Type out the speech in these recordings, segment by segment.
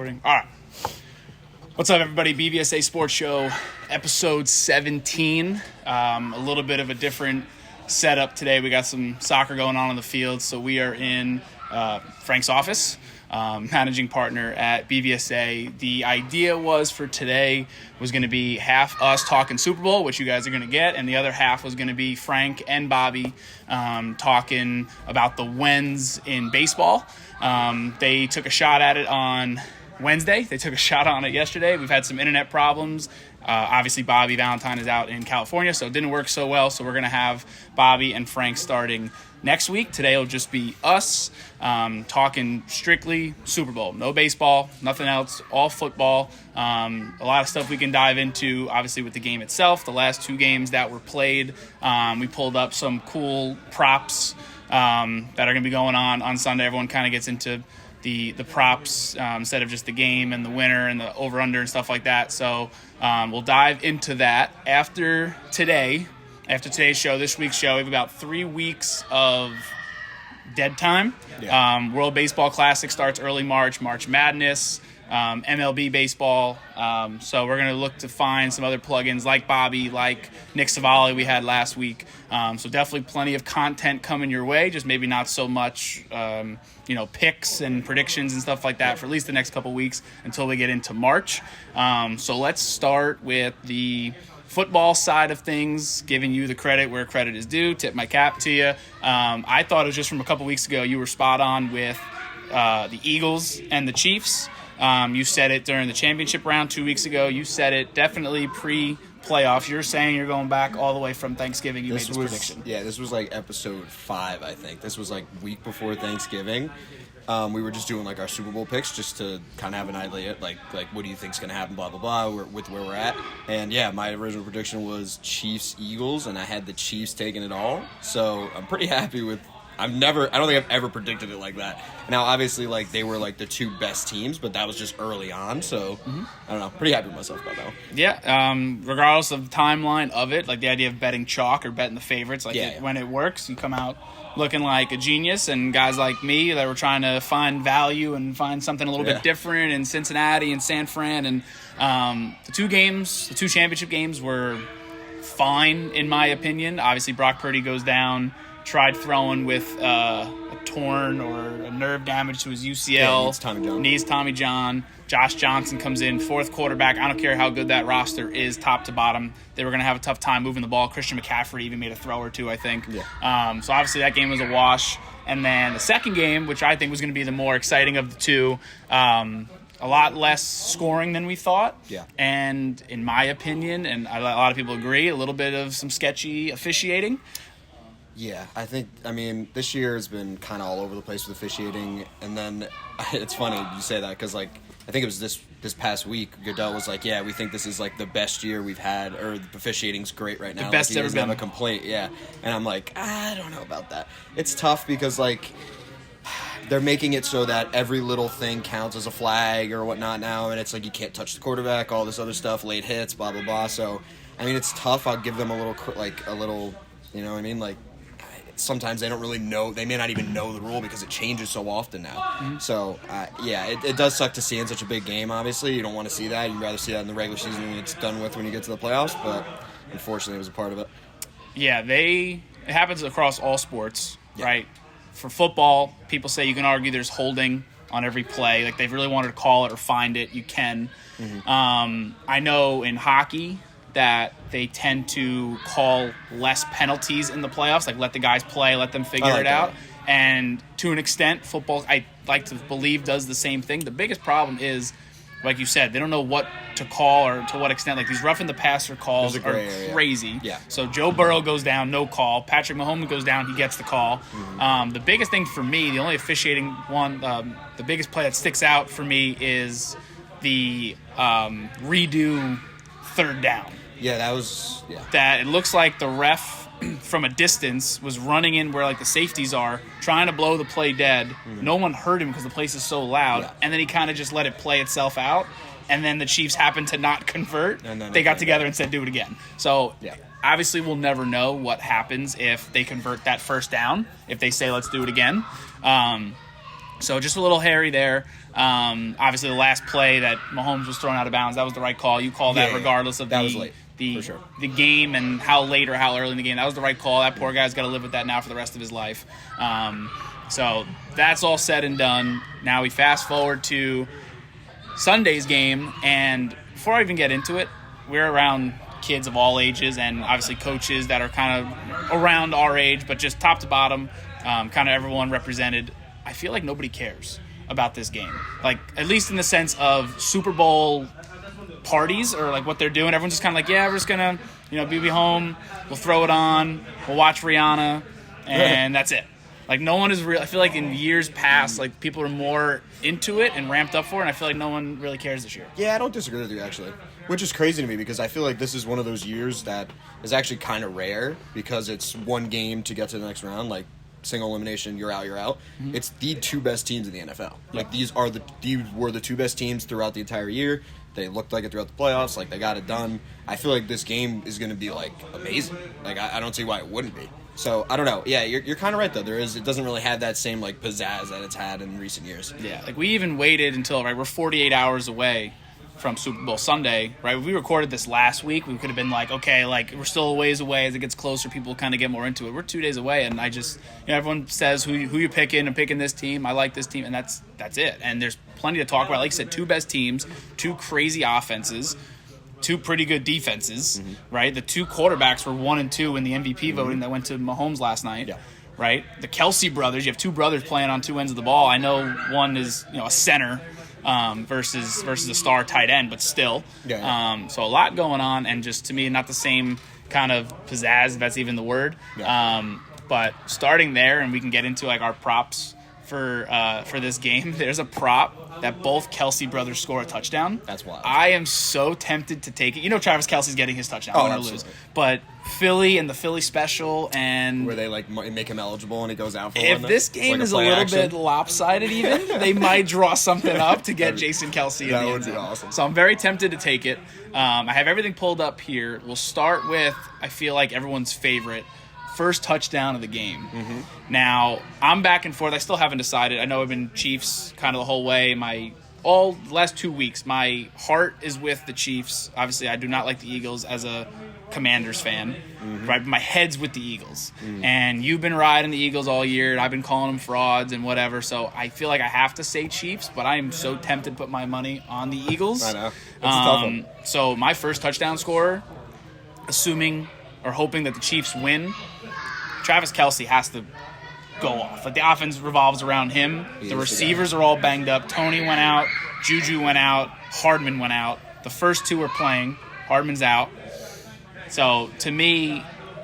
Recording. All right. What's up, everybody? BVSA Sports Show, episode 17. A little bit of a different setup today. We got some soccer going on the field, so we are in Frank's office, managing partner at BVSA. The idea was for today was going to be half us talking Super Bowl, which you guys are going to get, and the other half was going to be Frank and Bobby talking about the wins in baseball. They took a shot at it on Wednesday. They took a shot on it yesterday. We've had some internet problems. Obviously, Bobby Valentine is out in California, so it didn't work so well. So we're going to have Bobby and Frank starting next week. Today will just be us talking strictly Super Bowl. No baseball, nothing else, all football. A lot of stuff we can dive into, obviously, with the game itself. The last two games that were played, we pulled up some cool props that are going to be going on Sunday. Everyone kind of gets into the props instead of just the game and the winner and the over-under and stuff like that. So we'll dive into that after today's show, this week's show. We have about 3 weeks of dead time. Yeah. World Baseball Classic starts early March Madness, MLB baseball. So we're going to look to find some other plugins like Bobby, like Nick Savali we had last week. So definitely plenty of content coming your way, just maybe not so much picks and predictions and stuff like that for at least the next couple weeks until we get into March. So let's start with the football side of things, giving you the credit where credit is due. Tip my cap to you. I thought it was just from a couple weeks ago you were spot on with the Eagles and the Chiefs. You said it during the championship round 2 weeks ago. You said it definitely pre-playoffs. You're saying you're going back all the way from Thanksgiving. You made this prediction. Yeah, this was like episode 5, I think. This was like week before Thanksgiving. We were just doing like our Super Bowl picks just to kind of have an idea, like what do you think's going to happen, blah, blah, blah, with where we're at. And yeah, my original prediction was Chiefs-Eagles, and I had the Chiefs taking it all. So I'm pretty happy with I don't think I've ever predicted it like that. Now, obviously, like they were like the two best teams, but that was just early on. So I don't know. Pretty happy with myself about that. Yeah. Regardless of the timeline of it, like the idea of betting chalk or betting the favorites, when it works, you come out looking like a genius. And guys like me that were trying to find value and find something a little bit different in Cincinnati and San Fran. And the two championship games were fine in my opinion. Obviously, Brock Purdy goes down. Tried throwing with a torn or a nerve damage to his UCL. Yeah, needs Tommy John. Josh Johnson comes in, fourth quarterback. I don't care how good that roster is, top to bottom. They were going to have a tough time moving the ball. Christian McCaffrey even made a throw or two, I think. Yeah. So obviously that game was a wash. And then the second game, which I think was going to be the more exciting of the two, a lot less scoring than we thought. Yeah. And in my opinion, and a lot of people agree, a little bit of some sketchy officiating. Yeah, this year has been kind of all over the place with officiating, and then it's funny you say that because, like, I think it was this past week, Goodell was like, yeah, we think this is, like, the best year we've had, or the officiating's great right now. The best like, ever been. Have a complaint, yeah. And I'm like, I don't know about that. It's tough because, like, they're making it so that every little thing counts as a flag or whatnot now, and it's like you can't touch the quarterback, all this other stuff, late hits, blah, blah, blah. So, it's tough. I'll give them a little, you know what I mean, like, sometimes they don't really know. They may not even know the rule because it changes so often now. Mm-hmm. So, it does suck to see in such a big game, obviously. You don't want to see that. You'd rather see that in the regular season when it's done with when you get to the playoffs. But, unfortunately, it was a part of it. Yeah, it happens across all sports, right? For football, people say you can argue there's holding on every play. Like, they've really wanted to call it or find it. You can. Mm-hmm. I know in hockey that they tend to call less penalties in the playoffs, like let the guys play, let them figure it out. And to an extent, football, I like to believe, does the same thing. The biggest problem is, like you said, they don't know what to call or to what extent. Like these roughing the passer calls are crazy. Yeah. So Joe Burrow goes down, no call. Patrick Mahomes goes down, he gets the call. Mm-hmm. The biggest thing for me, the only officiating one, the biggest play that sticks out for me is the redo third down. Yeah, that was That it looks like the ref from a distance was running in where like the safeties are, trying to blow the play dead. Mm-hmm. No one heard him because the place is so loud, and then he kind of just let it play itself out. And then the Chiefs happened to not convert. And then they got together and said, "Do it again." So obviously, we'll never know what happens if they convert that first down. If they say, "Let's do it again." So just a little hairy there. Obviously, the last play that Mahomes was thrown out of bounds, that was the right call. You call that regardless of that was late, for sure. The game and how late or how early in the game. That was the right call. That poor guy's got to live with that now for the rest of his life. So that's all said and done. Now we fast forward to Sunday's game, and before I even get into it, we're around kids of all ages and obviously coaches that are kind of around our age, but just top to bottom, kind of everyone represented. I feel like nobody cares about this game, like at least in the sense of Super Bowl parties or like what they're doing. Everyone's just kind of like, yeah, we're just gonna, be home. We'll throw it on. We'll watch Rihanna, and that's it. Like no one is real. I feel like in years past, like people are more into it and ramped up for it. And I feel like no one really cares this year. Yeah, I don't disagree with you actually, which is crazy to me because I feel like this is one of those years that is actually kind of rare because it's one game to get to the next round. Like single elimination, you're out. Mm-hmm. It's the two best teams in the NFL. Like these were the two best teams throughout the entire year. They looked like it throughout the playoffs. Like they got it done. I feel like this game is going to be like amazing. Like I don't see why it wouldn't be. So I don't know. Yeah, you're kind of right though. It doesn't really have that same like pizzazz that it's had in recent years. Yeah, like we even waited until we're 48 hours away from Super Bowl Sunday, right? If we recorded this last week, we could have been like, okay, like we're still a ways away. As it gets closer, people kind of get more into it. We're 2 days away, and I just, everyone says who you picking. I'm picking this team. I like this team, and that's it. And there's plenty to talk about. Like you said, two best teams, two crazy offenses, two pretty good defenses, right? The two quarterbacks were 1 and 2 in the MVP voting that went to Mahomes last night. Yeah. Right? The Kelsey brothers, you have two brothers playing on two ends of the ball. I know one is, a center versus a star tight end, but still. Yeah. So a lot going on, and just to me, not the same kind of pizzazz, if that's even the word. Yeah. But starting there, and we can get into like our props for this game. There's a prop that both Kelsey brothers score a touchdown. That's wild. I am so tempted to take it. Travis Kelsey's getting his touchdown. Oh, win or absolutely. lose. But Philly and the Philly special, and where they like make him eligible and he goes out for if this game like is a little bit lopsided, even they might draw something up to get Jason Kelsey in the end zone. Awesome. So I'm very tempted to take it. I have everything pulled up here. We'll start with, I feel like everyone's favorite, first touchdown of the game. Now, I'm back and forth. I still haven't decided. I know I've been Chiefs kind of the whole way. The last 2 weeks, my heart is with the Chiefs. Obviously, I do not like the Eagles as a Commanders fan. Right? My head's with the Eagles. And you've been riding the Eagles all year, and I've been calling them frauds and whatever. So I feel like I have to say Chiefs, but I am so tempted to put my money on the Eagles. I know. It's a tough one. So my first touchdown scorer, assuming or hoping that the Chiefs win, Travis Kelsey has to go off. Like the offense revolves around him. The receivers are all banged up. Tony went out. Juju went out. Hardman went out. The first two are playing. Hardman's out. So to me,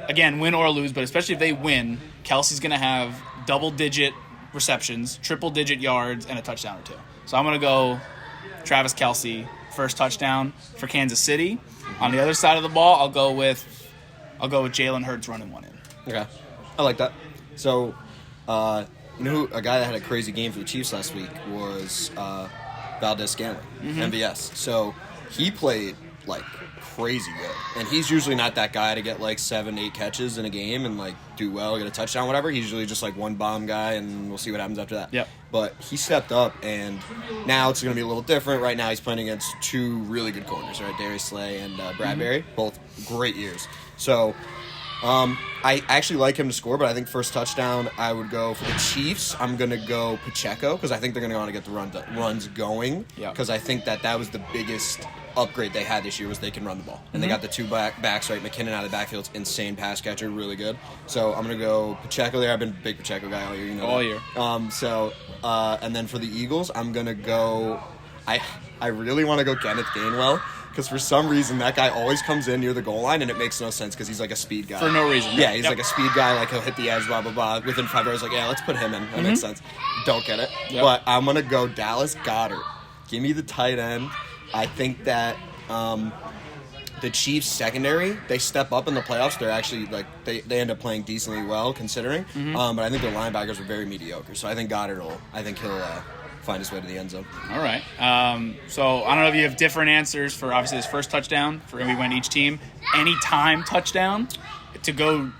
again, win or lose, but especially if they win, Kelsey's going to have double-digit receptions, triple-digit yards, and a touchdown or two. So I'm going to go Travis Kelsey, first touchdown for Kansas City. On the other side of the ball, I'll go with Jalen Hurts running one in. Okay. I like that. So, a guy that had a crazy game for the Chiefs last week was Valdez-Scantling, MVS. So he played like crazy good, and he's usually not that guy to get like 7-8 catches in a game and like do well, get a touchdown, whatever. He's usually just like one bomb guy, and we'll see what happens after that. Yep. But he stepped up, and now it's going to be a little different. Right now, he's playing against two really good corners, right? Darius Slay and Bradbury, both great years. So. I actually like him to score, but I think first touchdown, I would go for the Chiefs. I'm going to go Pacheco because I think they're going to want to get the runs going because I think that was the biggest upgrade they had this year was they can run the ball. And they got the two backs, right? McKinnon out of the backfield, insane pass catcher, really good. So I'm going to go Pacheco there. I've been a big Pacheco guy all year. All year. And then for the Eagles, I'm going to go – I really want to go Kenneth Gainwell. Because for some reason, that guy always comes in near the goal line, and it makes no sense because he's like a speed guy. For no reason. Yeah, he's like a speed guy. Like, he'll hit the edge, blah, blah, blah. Within 5 hours, like, yeah, let's put him in. That makes sense. Don't get it. Yep. But I'm going to go Dallas Goedert. Give me the tight end. I think that the Chiefs' secondary, they step up in the playoffs. They're actually, like, they end up playing decently well, considering. But I think their linebackers are very mediocre. So I think Goddard he'll find his way to the end zone. All right. So I don't know if you have different answers for obviously his first touchdown for we went each team. Any time touchdown to go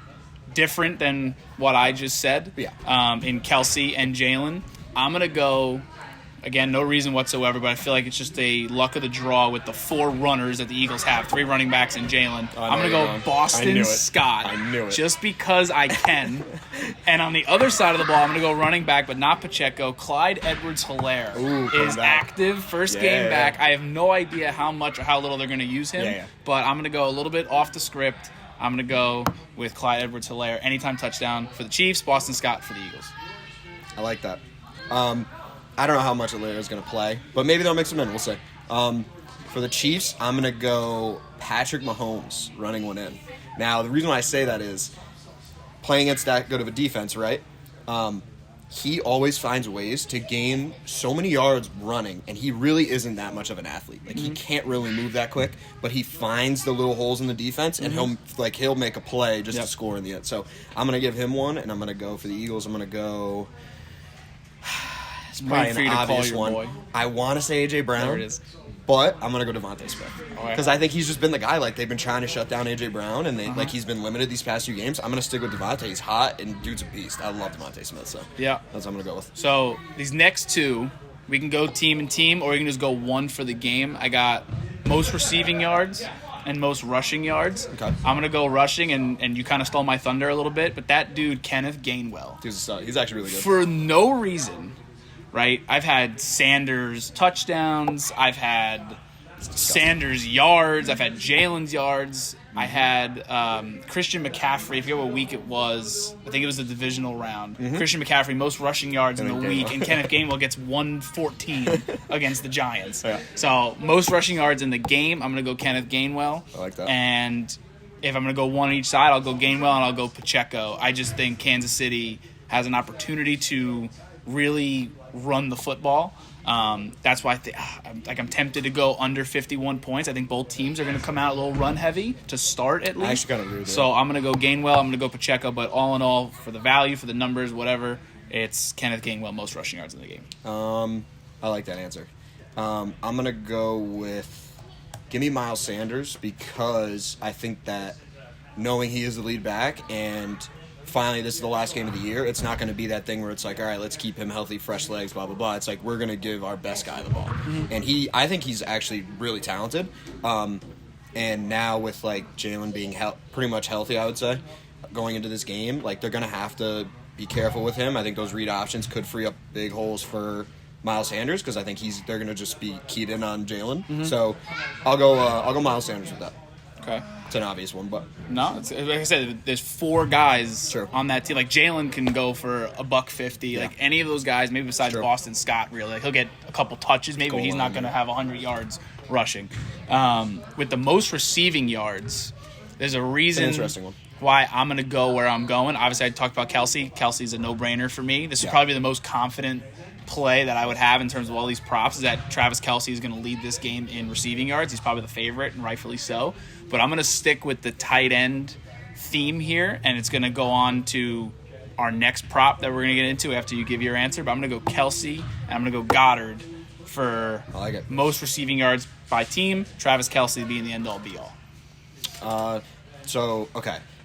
different than what I just said. Yeah. In Kelsey and Jalen. I'm going to go, again, no reason whatsoever, but I feel like it's just a luck of the draw with the 4 runners that the Eagles have, 3 running backs and Jalen. I'm going to go Boston Scott. I knew it. Just because I can. And on the other side of the ball, I'm going to go running back, but not Pacheco. Clyde Edwards-Helaire is active, first game back. I have no idea how much or how little they're going to use him, but I'm going to go a little bit off the script. I'm going to go with Clyde Edwards-Helaire. Anytime touchdown for the Chiefs, Boston Scott for the Eagles. I like that. I don't know how much Helaire is going to play, but maybe they'll mix him in. We'll see. For the Chiefs, I'm going to go Patrick Mahomes running one in. Now, the reason why I say that is playing against that good of a defense, right? He always finds ways to gain so many yards running, and he really isn't that much of an athlete. Like, he can't really move that quick, but he finds the little holes in the defense, and he'll make a play just to score in the end. So I'm going to give him one, and I'm going to go for the Eagles. I'm going to go... It's probably an obvious one. Boy. I want to say A.J. Brown. There it is. But I'm going to go Devontae Smith. Because I think he's just been the guy. Like, they've been trying to shut down A.J. Brown, and like he's been limited these past few games. I'm going to stick with Devontae. He's hot, and dude's a beast. I love Devontae Smith, so that's what I'm going to go with. So these next 2, we can go team and team, or we can just go 1 for the game. I got most receiving yards and most rushing yards. Okay. I'm going to go rushing, and you kind of stole my thunder a little bit, but that dude, Kenneth Gainwell. He's actually really good. For no reason, right? I've had Sanders touchdowns. I've had Sanders yards. I've had Jalen's yards. I had Christian McCaffrey. I forget what week it was. I think it was the divisional round. Christian McCaffrey, most rushing yards in the week, and Kenneth Gainwell gets 114 against the Giants. Yeah. So most rushing yards in the game, I'm going to go Kenneth Gainwell. I like that. And if I'm going to go one on each side, I'll go Gainwell and I'll go Pacheco. I just think Kansas City has an opportunity to really run the football. That's why I'm tempted to go under 51 points. I think both teams are going to come out a little run heavy to start at least. I actually kind of agree with that. So I'm going to go Gainwell. I'm going to go Pacheco. But all in all, for the value, for the numbers, whatever, it's Kenneth Gainwell, most rushing yards in the game. I like that answer. I'm going to go with give me Miles Sanders because I think that knowing he is the lead back and finally this is the last game of the year, it's not going to be that thing where it's like, all right, let's keep him healthy, fresh legs, blah, blah, blah. It's like we're going to give our best guy the ball. And I think he's actually really talented. And now with, like, Jalen being pretty much healthy, I would say, going into this game, like, they're going to have to be careful with him. I think those read options could free up big holes for Miles Sanders because I think they're going to just be keyed in on Jalen. So I'll go Miles Sanders with that. Okay. It's an obvious one, but no, it's, like I said, there's 4 guys on that team. Like Jalen can go for $150. Yeah. Like any of those guys, maybe besides Boston Scott, really, like he'll get a couple touches. Maybe he's not going to have 100 yards rushing. With the most receiving yards, there's a reason. It's an interesting one. Why I'm going to go where I'm going. Obviously, I talked about Kelsey. Kelsey's a no-brainer for me. This is probably the most confident play that I would have in terms of all these props is that Travis Kelsey is going to lead this game in receiving yards. He's probably the favorite, and rightfully so. But I'm going to stick with the tight end theme here, and it's going to go on to our next prop that we're going to get into after you give your answer. But I'm going to go Kelsey, and I'm going to go Goddard for most receiving yards by team. Travis Kelsey being the end-all, be-all. So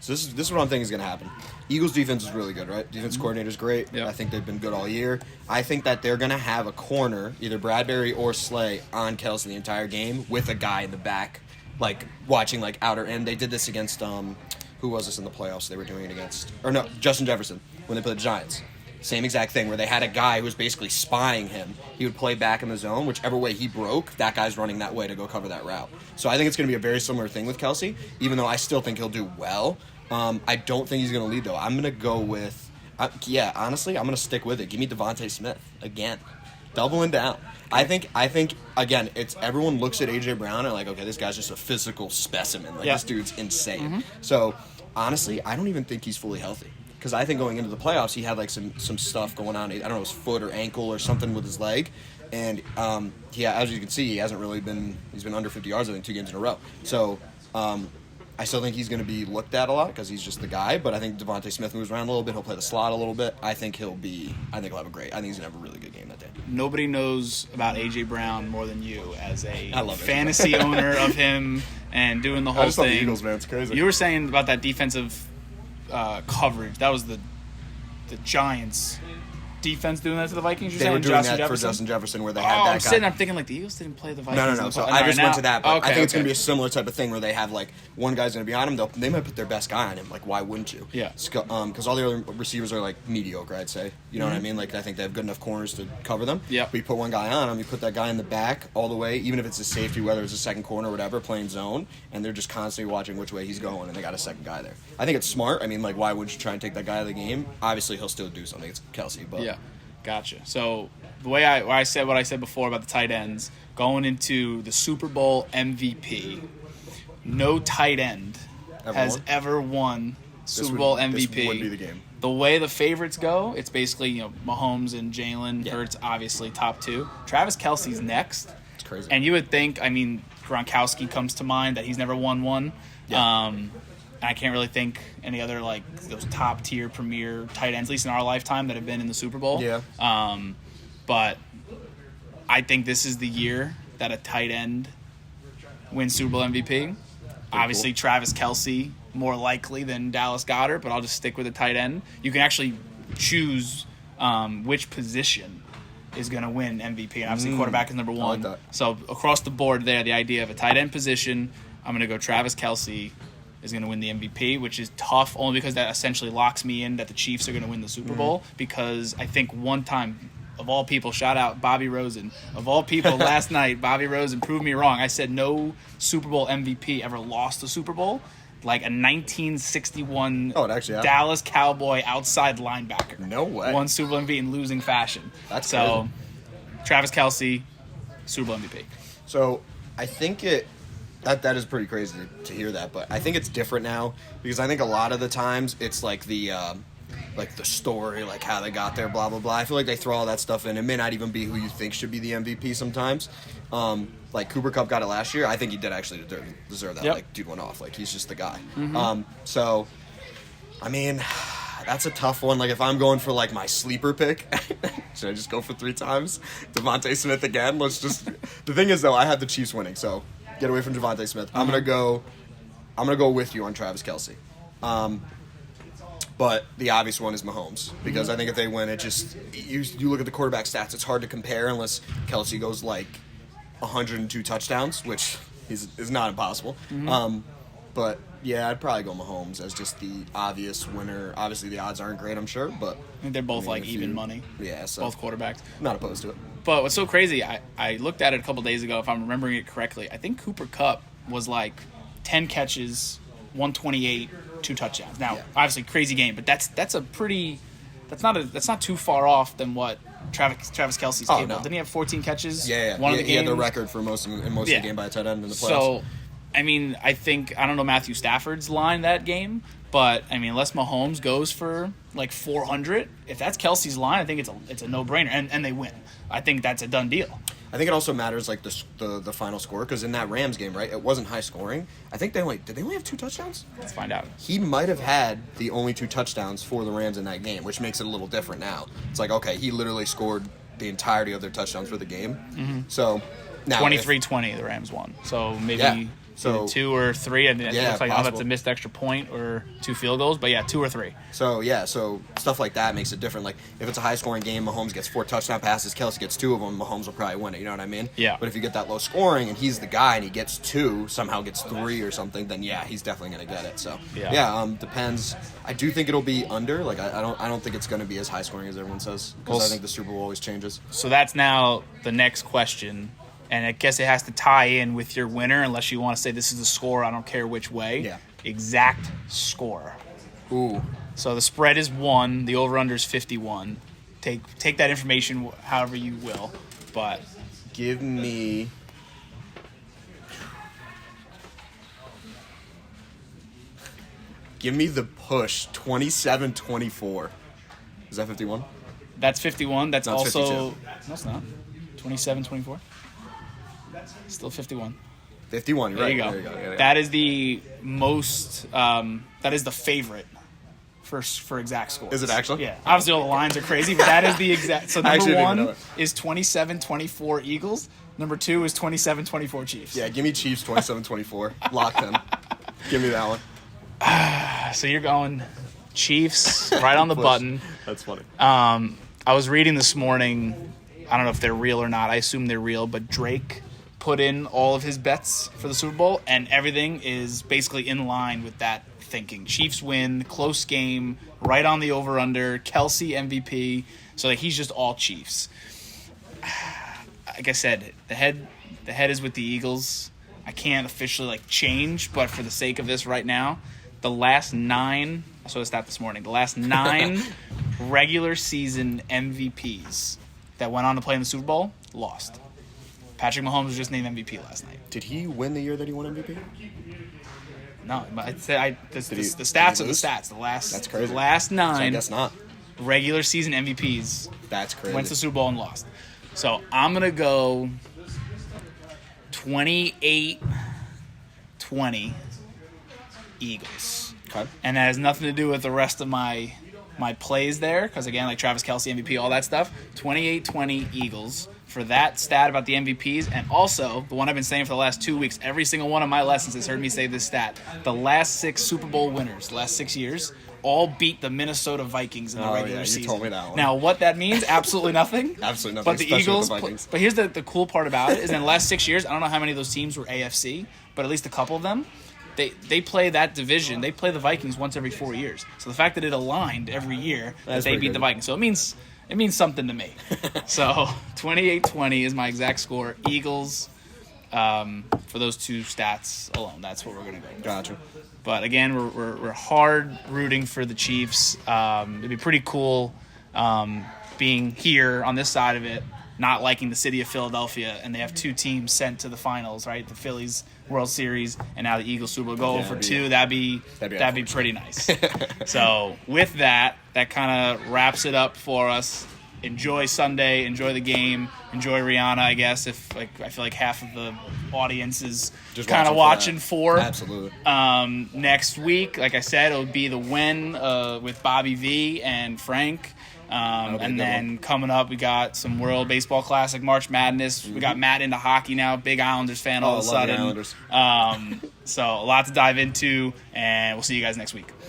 this is what I'm thinking is going to happen. Eagles' defense is really good, right? Defense coordinator's great. Yep. I think they've been good all year. I think that they're going to have a corner, either Bradbury or Slay, on Kelsey the entire game with a guy in the back, like watching like outer end. They did this against who was this in the playoffs? They were doing it against Justin Jefferson when they played the Giants. Same exact thing where they had a guy who was basically spying him. He would play back in the zone. Whichever way he broke, that guy's running that way to go cover that route. So I think it's going to be a very similar thing with Kelsey, even though I still think he'll do well. I don't think he's going to lead, though. I'm going to go with honestly, I'm going to stick with it. Give me Devontae Smith again. Doubling down. I think again, it's everyone looks at A.J. Brown and like, okay, this guy's just a physical specimen. Like, this dude's insane. So, honestly, I don't even think he's fully healthy. Because I think going into the playoffs, he had like some stuff going on. I don't know, his foot or ankle or something with his leg. And, as you can see, he hasn't really been – he's been under 50 yards, I think, 2 games in a row. So, I still think he's going to be looked at a lot because he's just the guy. But I think Devontae Smith moves around a little bit. He'll play the slot a little bit. I think he'll have a great – I think he's going to have a really good game that day. Nobody knows about A.J. Brown more than you as a fantasy owner of him and doing the whole thing. I just love the Eagles, man. It's crazy. You were saying about that defensive coverage. That was the Giants' defense doing that to the Vikings? They were doing that for Justin Jefferson, where they had that guy. I'm thinking like the Eagles didn't play the Vikings. No. So I just went to that, but I think it's going to be a similar type of thing where they have like one guy's going to be on him. They might put their best guy on him. Like, why wouldn't you? Yeah. Because all the other receivers are like mediocre, I'd say. You know what I mean? Like, I think they have good enough corners to cover them. Yeah. But you put one guy on him, you put that guy in the back all the way, even if it's a safety, whether it's a second corner or whatever, playing zone, and they're just constantly watching which way he's going, and they got a second guy there. I think it's smart. I mean, like, why would you try and take that guy out of the game? Obviously, he'll still do something. It's Kelsey, but yeah, gotcha. So the way I said what I said before about the tight ends going into the Super Bowl MVP, no tight end ever won Super Bowl MVP. This would be the game. The way the favorites go, it's basically Mahomes and Jalen Hurts, obviously top two. Travis Kelce's next. It's crazy. And you would think, I mean, Gronkowski comes to mind that he's never won one. Yeah. I can't really think any other like those top tier premier tight ends, at least in our lifetime, that have been in the Super Bowl. Yeah. But I think this is the year that a tight end wins Super Bowl MVP. Obviously, cool. Travis Kelce more likely than Dallas Goedert, but I'll just stick with a tight end. You can actually choose which position is going to win MVP, and obviously quarterback is number one. I like that. So across the board there, the idea of a tight end position, I'm going to go Travis Kelce is going to win the MVP, which is tough only because that essentially locks me in that the Chiefs are going to win the Super Bowl, because I think one time, of all people, shout out Bobby Rosen, of all people last night, Bobby Rosen proved me wrong. I said no Super Bowl MVP ever lost the Super Bowl. Like a 1961 Dallas Cowboy outside linebacker. No way. Won Super Bowl MVP in losing fashion. That's so crazy. Travis Kelce, Super Bowl MVP. So I think that is pretty crazy to hear that, but I think it's different now, because I think a lot of the times it's like the story, like how they got there, blah blah blah. I feel like they throw all that stuff in. It may not even be who you think should be the MVP sometimes. Like Cooper Kupp got it last year. I think he did actually deserve that. Yep. Like, dude went off. Like, he's just the guy. Mm-hmm. So I mean, that's a tough one. Like, if I'm going for like my sleeper pick, should I just go for 3 times? Devontae Smith again? The thing is though, I have the Chiefs winning, so get away from Devontae Smith. Mm-hmm. I'm gonna go with you on Travis Kelce. But the obvious one is Mahomes, because I think if they win, it just you look at the quarterback stats, it's hard to compare unless Kelce goes like 102 touchdowns, which is not impossible. But yeah, I'd probably go Mahomes as just the obvious winner. Obviously, the odds aren't great, I'm sure, but I think they're both like even money. Yeah, so both quarterbacks. Not opposed to it. But what's so crazy, I looked at it a couple days ago, if I'm remembering it correctly. I think Cooper Kupp was like 10 catches, 128, 2 touchdowns. Now, obviously, crazy game, but that's not too far off than what Travis Kelce's capable. No. Didn't he have 14 catches? Yeah. One of the he had the games? record for most of the game by a tight end in the playoffs. So, I mean, I don't know Matthew Stafford's line that game, but I mean, unless Mahomes goes for like 400, if that's Kelce's line, I think it's a no-brainer, and they win. I think that's a done deal. I think it also matters like the final score, because in that Rams game, right, it wasn't high scoring. I think did they only have 2 touchdowns? Let's find out. He might have had the only 2 touchdowns for the Rams in that game, which makes it a little different now. It's like, okay, he literally scored the entirety of their touchdowns for the game. Mm-hmm. So now 23-20 the Rams won. So maybe So 2 or 3. And it looks like that's a missed extra point or 2 field goals, but 2 or 3. So so stuff like that makes it different. Like if it's a high scoring game, Mahomes gets 4 touchdown passes, Kelce gets 2 of them, Mahomes will probably win it. You know what I mean? Yeah. But if you get that low scoring and he's the guy and he gets 2, somehow gets 3 or something, then he's definitely gonna get it. So depends. I do think it'll be under. Like I don't think it's gonna be as high scoring as everyone says, because I think the Super Bowl always changes. So that's now the next question. And I guess it has to tie in with your winner, unless you want to say this is the score, I don't care which way. Yeah. Exact score. Ooh. So the spread is 1, the over-under is 51. Take that information however you will, but... Give me the push, 27-24. Is that 51? That's 51. That's No, it's also... 52. No, it's not. 27-24. Still 51. 51, There right. you go. There you go. Yeah. That is the most... that is the favorite for exact scores. Is it actually? Yeah. Obviously, all the lines are crazy, but that is the exact... So I actually number didn't know 1 it. is 27-24 Eagles. Number 2 is 27-24 Chiefs. Yeah, give me Chiefs 27-24. Lock them. Give me that one. So you're going Chiefs right on the Push. button. That's funny. I was reading this morning, I don't know if they're real or not. I assume they're real, but Drake put in all of his bets for the Super Bowl, and everything is basically in line with that thinking. Chiefs win, close game, right on the over-under, Kelsey MVP. So like, he's just all Chiefs. Like I said, the head is with the Eagles. I can't officially like change, but for the sake of this right now, the last 9, I saw the stat this morning, the last 9 regular season MVPs that went on to play in the Super Bowl lost. Patrick Mahomes was just named MVP last night. Did he win the year that he won MVP? No, but the stats are the stats. That's crazy. The last 9 So I guess not. regular season MVPs That's crazy. went to the Super Bowl and lost. So I'm going to go 28-20 Eagles. Okay. And that has nothing to do with the rest of my plays there, because again, like Travis Kelce, MVP, all that stuff. 28-20 Eagles for that stat about the MVPs, and also the one I've been saying for the last 2 weeks. Every single one of my lessons has heard me say this stat. The last 6 Super Bowl winners, last 6 years, all beat the Minnesota Vikings in the regular season. You told me that one. Now, what that means, absolutely nothing. Absolutely nothing. But the Eagles. The Vikings. But here's the cool part about it is in the last 6 years, I don't know how many of those teams were AFC, but at least a couple of them. They play that division. They play the Vikings once every 4 years. So the fact that it aligned every year that they beat the Vikings, so it means something to me. So 28-20 is my exact score. Eagles, for those 2 stats alone, that's what we're gonna go with. Gotcha. But again, we're hard rooting for the Chiefs. It'd be pretty cool being here on this side of it, not liking the city of Philadelphia, and they have 2 teams sent to the finals, right? The Phillies World Series, and now the Eagles Super Bowl. Go over 2. That'd be pretty nice. So with that kind of wraps it up for us. Enjoy Sunday, enjoy the game, enjoy Rihanna. I guess I feel like half of the audience is just kind of watching for. Absolutely. Next week, like I said, it'll be the win with Bobby V and Frank. And then coming up, we got some World Baseball Classic, March Madness. We got Matt into hockey now, big Islanders fan all of a sudden. Islanders. So a lot to dive into, and we'll see you guys next week.